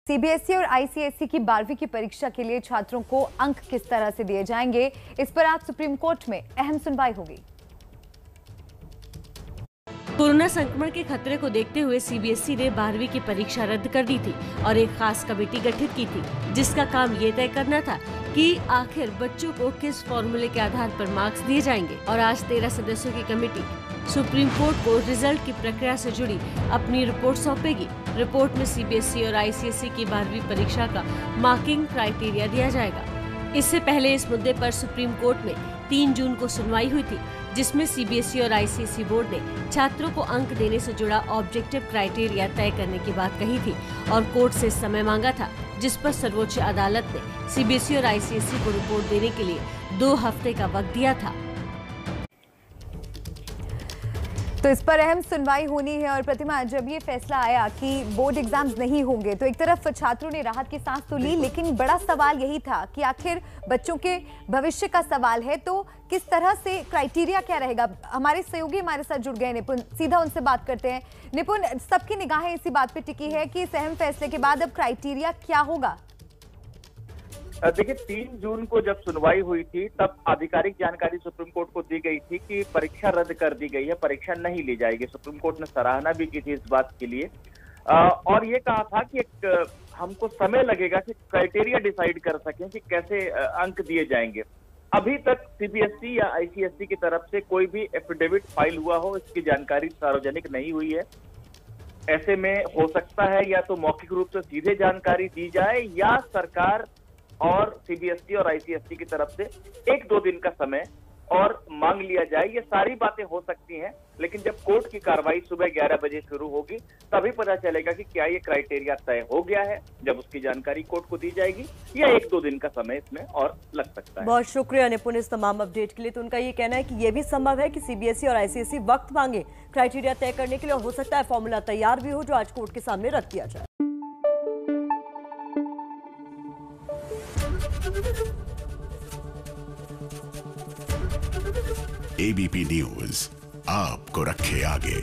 CBSE और ICSE की 12वीं की परीक्षा के लिए छात्रों को अंक किस तरह से दिए जाएंगे, इस पर आज सुप्रीम कोर्ट में अहम सुनवाई होगी। कोरोना संक्रमण के खतरे को देखते हुए सीबीएसई ने 12वीं की परीक्षा रद्द कर दी थी और एक खास कमेटी गठित की थी, जिसका काम ये तय करना था कि आखिर बच्चों को किस फॉर्मूले के आधार पर मार्क्स दिए जाएंगे। और आज 13 सदस्यों की कमेटी सुप्रीम कोर्ट को रिजल्ट की प्रक्रिया से जुड़ी अपनी रिपोर्ट सौंपेगी। रिपोर्ट में सीबीएसई और आईसीएसई की 12वीं परीक्षा का मार्किंग क्राइटेरिया दिया जाएगा। इससे पहले इस मुद्दे पर सुप्रीम कोर्ट में 3 जून को सुनवाई हुई थी, जिसमें सीबीएसई और आईसीएसई बोर्ड ने छात्रों को अंक देने से जुड़ा ऑब्जेक्टिव क्राइटेरिया तय करने की बात कही थी और कोर्ट से समय मांगा था, जिस पर सर्वोच्च अदालत ने सीबीएसई और आईसीएसई को रिपोर्ट देने के लिए 2 हफ्ते का वक्त दिया था। तो इस पर अहम सुनवाई होनी है। और प्रतिमा, जब ये फैसला आया कि बोर्ड एग्जाम्स नहीं होंगे तो एक तरफ छात्रों ने राहत की सांस तो ली, लेकिन बड़ा सवाल यही था कि आखिर बच्चों के भविष्य का सवाल है, तो किस तरह से क्राइटेरिया क्या रहेगा। हमारे सहयोगी हमारे साथ जुड़ गए निपुण, सीधा उनसे बात करते हैं। निपुण, सबकी निगाहें इसी बात पे टिकी है कि इस अहम फैसले के बाद अब क्राइटेरिया क्या होगा। देखिए, 3 जून को जब सुनवाई हुई थी तब आधिकारिक जानकारी सुप्रीम कोर्ट को दी गई थी कि परीक्षा रद्द कर दी गई है, परीक्षा नहीं ली जाएगी। सुप्रीम कोर्ट ने सराहना भी की थी इस बात के लिए और ये कहा था कि हमको समय लगेगा कि क्राइटेरिया डिसाइड कर सकें कि कैसे अंक दिए जाएंगे। अभी तक सीबीएसई या आईसीएसई की तरफ से कोई भी एफिडेविट फाइल हुआ हो, इसकी जानकारी सार्वजनिक नहीं हुई है। ऐसे में हो सकता है या तो मौखिक रूप से सीधे जानकारी दी जाए या सरकार और सीबीएसई और आईसीएसई की तरफ से 1-2 दिन का समय और मांग लिया जाए। ये सारी बातें हो सकती हैं, लेकिन जब कोर्ट की कार्रवाई सुबह 11 बजे शुरू होगी तभी पता चलेगा कि क्या ये क्राइटेरिया तय हो गया है। जब उसकी जानकारी कोर्ट को दी जाएगी या 1-2 दिन का समय इसमें और लग सकता है। बहुत शुक्रिया निपुण इस तमाम अपडेट के लिए। तो उनका ये कहना है कि ये भी संभव है कि सीबीएसई और आईसीएसई वक्त मांगे क्राइटेरिया तय करने के लिए, और हो सकता है फॉर्मूला तैयार भी हो जो आज कोर्ट के सामने रख दिया जाए। एबीपी न्यूज आपको रखे आगे।